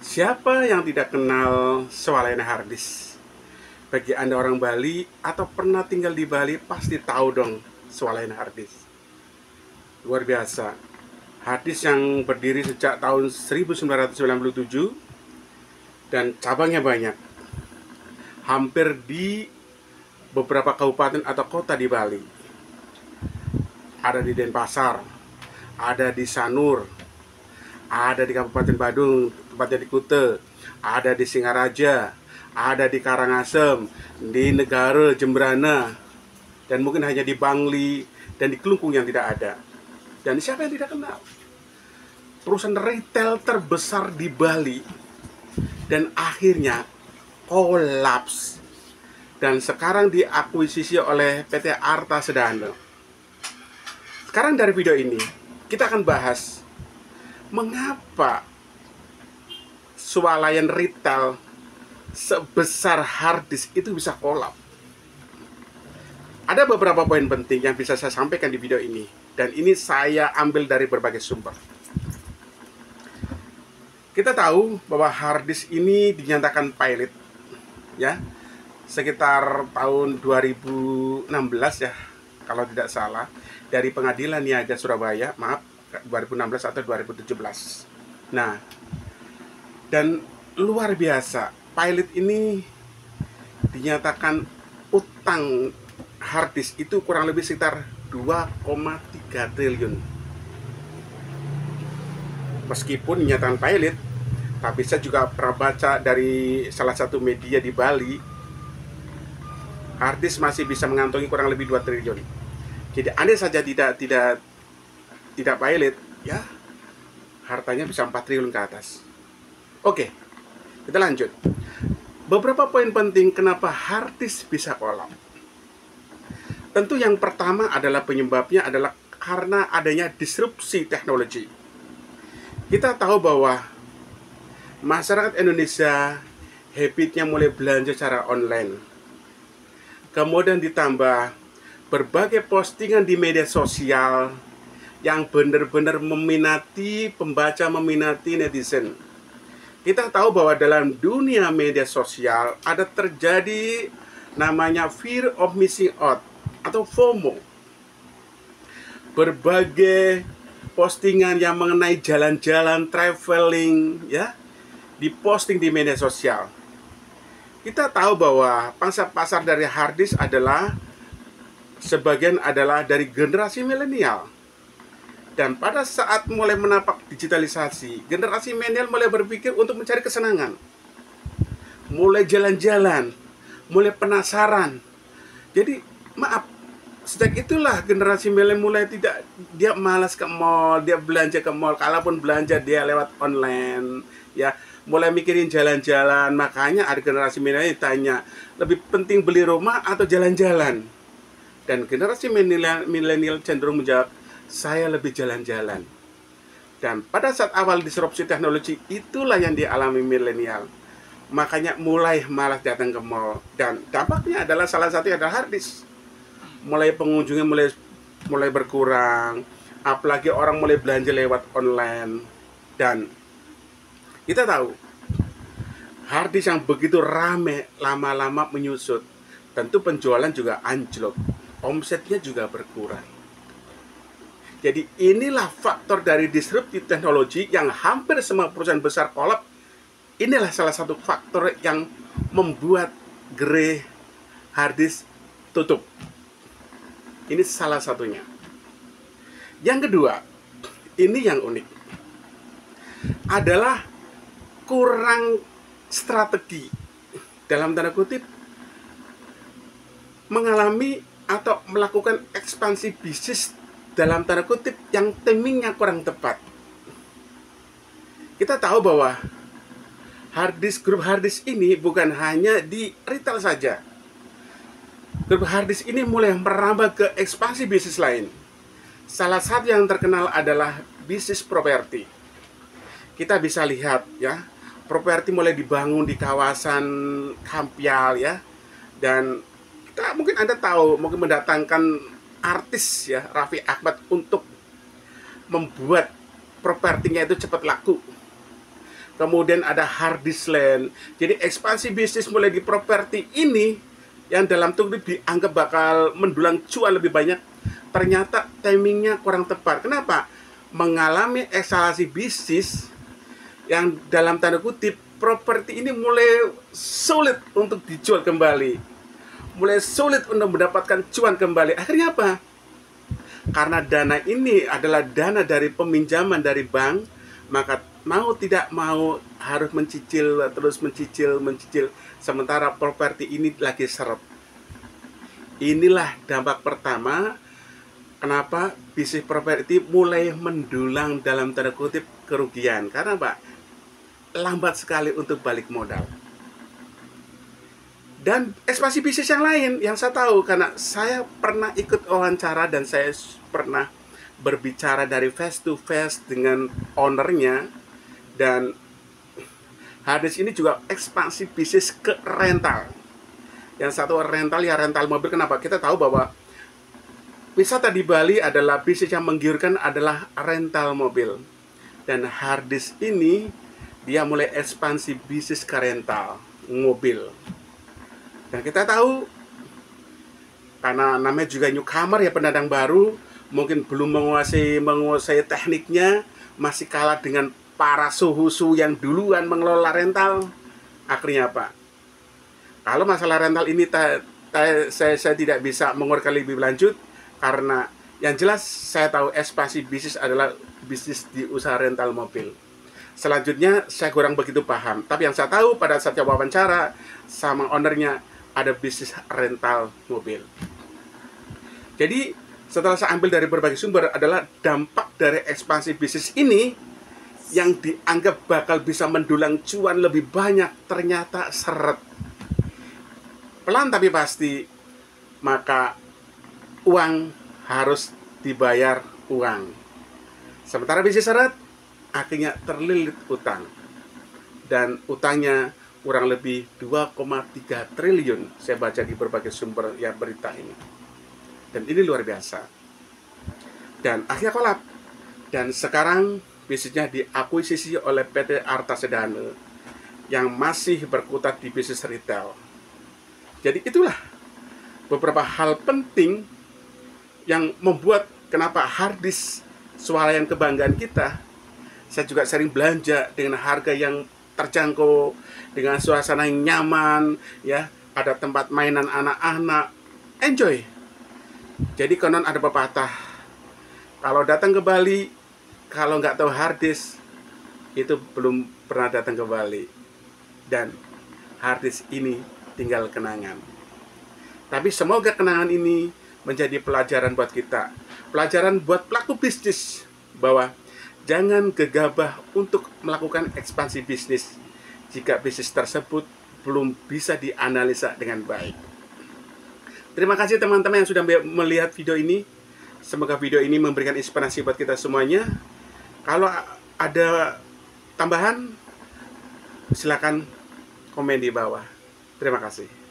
Siapa yang tidak kenal swalayan harddisk? Bagi Anda orang Bali atau pernah tinggal di Bali pasti tahu dong swalayan harddisk. Luar biasa. Harddisk yang berdiri sejak tahun 1997 dan cabangnya banyak. Hampir di beberapa kabupaten atau kota di Bali. Ada di Denpasar, ada di Sanur, ada di Kabupaten Badung, tempatnya di Kute, ada di Singaraja, ada di Karangasem, di Negara Jembrana, dan mungkin hanya di Bangli dan di Kelungkung yang tidak ada. Dan siapa yang tidak kenal? Perusahaan retail terbesar di Bali dan akhirnya kolaps dan sekarang diakuisisi oleh PT Arta Sedana. Sekarang dari video ini kita akan bahas mengapa swalayan retail sebesar harddisk itu bisa kolaps. Ada beberapa poin penting yang bisa saya sampaikan di video ini, dan ini saya ambil dari berbagai sumber. Kita tahu bahwa harddisk ini dinyatakan pilot ya sekitar tahun 2016 ya kalau tidak salah, dari Pengadilan Niaga Surabaya, maaf 2016 atau 2017. Nah, dan luar biasa, pilot ini dinyatakan utang harddisk itu kurang lebih sekitar 2,3 triliun. Meskipun dinyatakan pilot, tapi saya juga pernah baca dari salah satu media di Bali, harddisk masih bisa mengantongi kurang lebih 2 triliun. Jadi andai saja tidak pilot, ya hartanya bisa 4 triliun ke atas. Oke, kita lanjut. Beberapa poin penting kenapa harddisk bisa kolaps. Tentu yang pertama adalah penyebabnya adalah karena adanya disrupsi teknologi. Kita tahu bahwa masyarakat Indonesia habitnya mulai belanja secara online. Kemudian ditambah berbagai postingan di media sosial yang benar-benar meminati pembaca, meminati netizen. Kita tahu bahwa dalam dunia media sosial ada terjadi namanya fear of missing out atau FOMO. Berbagai postingan yang mengenai jalan-jalan, traveling ya, diposting di media sosial. Kita tahu bahwa pangsa pasar dari harddisk adalah sebagian adalah dari generasi milenial. Dan pada saat mulai menapak digitalisasi, generasi milenial mulai berpikir untuk mencari kesenangan. Mulai jalan-jalan, mulai penasaran. Jadi, maaf, sejak itulah generasi milenial mulai dia malas ke mall, dia belanja ke mall, kalaupun belanja dia lewat online, ya. Mulai mikirin jalan-jalan, makanya ada generasi milenial tanya, lebih penting beli rumah atau jalan-jalan? Dan generasi milenial cenderung menjawab, saya lebih jalan-jalan. Dan pada saat awal disrupsi teknologi, itulah yang dialami milenial. Makanya mulai malas datang ke mall. Dan dampaknya adalah salah satunya adalah harddisk. Mulai pengunjungnya mulai berkurang. Apalagi orang mulai belanja lewat online. Dan kita tahu, harddisk yang begitu rame lama-lama menyusut. Tentu penjualan juga anjlok. Omsetnya juga berkurang. Jadi inilah faktor dari disrupsi teknologi yang hampir semua perusahaan besar kolaps. Inilah salah satu faktor yang membuat gerai harddisk tutup. Ini salah satunya. Yang kedua, ini yang unik, adalah kurang strategi, dalam tanda kutip, mengalami atau melakukan ekspansi bisnis dalam tanda kutip yang timingnya kurang tepat. Kita tahu bahwa grup harddisk ini bukan hanya di retail saja. Grup harddisk ini mulai merambah ke ekspansi bisnis lain. Salah satu yang terkenal adalah bisnis properti. Kita bisa lihat ya, properti mulai dibangun di kawasan Kampial ya. Dan mungkin Anda tahu, mungkin mendatangkan artis ya, Raffi Ahmad untuk membuat propertinya itu cepat laku. kemudian ada hard disk LAN. Jadi ekspansi bisnis mulai di properti ini yang dalam tunggu dianggap bakal mendulang cuan lebih banyak, ternyata timingnya kurang tepat. Kenapa? Mengalami eskalasi bisnis yang dalam tanda kutip properti ini mulai sulit untuk dijual kembali, mulai sulit untuk mendapatkan cuan kembali. Akhirnya apa? Karena dana ini adalah dana dari peminjaman dari bank, maka mau tidak mau harus mencicil, terus mencicil, sementara properti ini lagi seret. Inilah dampak pertama kenapa bisnis properti mulai mendulang dalam tanda kutip kerugian. Karena Pak, lambat sekali untuk balik modal. Dan ekspansi bisnis yang lain yang saya tahu, karena saya pernah ikut wawancara dan saya pernah berbicara dari face to face dengan ownernya. Dan harddisk ini juga ekspansi bisnis ke rental. Yang satu rental, ya rental mobil. Kenapa? Kita tahu bahwa wisata di Bali adalah bisnis yang menggiurkan adalah rental mobil. Dan harddisk ini dia mulai ekspansi bisnis ke rental mobil. Dan kita tahu, karena namanya juga newcomer ya, pendatang baru, mungkin belum menguasai tekniknya, masih kalah dengan para suhu-suhu yang duluan mengelola rental. Akhirnya apa? Kalau masalah rental ini saya tidak bisa menguraikan lebih lanjut, karena yang jelas saya tahu ekspansi bisnis adalah bisnis di usaha rental mobil. Selanjutnya saya kurang begitu paham, tapi yang saya tahu pada saat wawancara sama ownernya, ada bisnis rental mobil. Jadi setelah saya ambil dari berbagai sumber adalah dampak dari ekspansi bisnis ini yang dianggap bakal bisa mendulang cuan lebih banyak, ternyata seret. Pelan tapi pasti, maka uang harus dibayar uang. Sementara bisnis seret, akhirnya terlilit utang. Dan utangnya kurang lebih 2,3 triliun saya baca di berbagai sumber ya berita ini. Dan ini luar biasa. Dan akhirnya kolap. Dan sekarang bisnisnya diakuisisi oleh PT Arta Sedana yang masih berkutat di bisnis retail. Jadi itulah beberapa hal penting yang membuat kenapa harddisk swalayan kebanggaan kita. Saya juga sering belanja dengan harga yang terjangkau, dengan suasana yang nyaman, ya, ada tempat mainan anak-anak, enjoy. Jadi konon ada pepatah, kalau datang ke Bali, kalau nggak tahu harddisk, itu belum pernah datang ke Bali. Dan harddisk ini tinggal kenangan. Tapi semoga kenangan ini menjadi pelajaran buat kita, pelajaran buat pelaku bisnis, bahwa jangan gegabah untuk melakukan ekspansi bisnis jika bisnis tersebut belum bisa dianalisa dengan baik. Terima kasih teman-teman yang sudah melihat video ini. Semoga video ini memberikan inspirasi buat kita semuanya. Kalau ada tambahan, silakan komen di bawah. Terima kasih.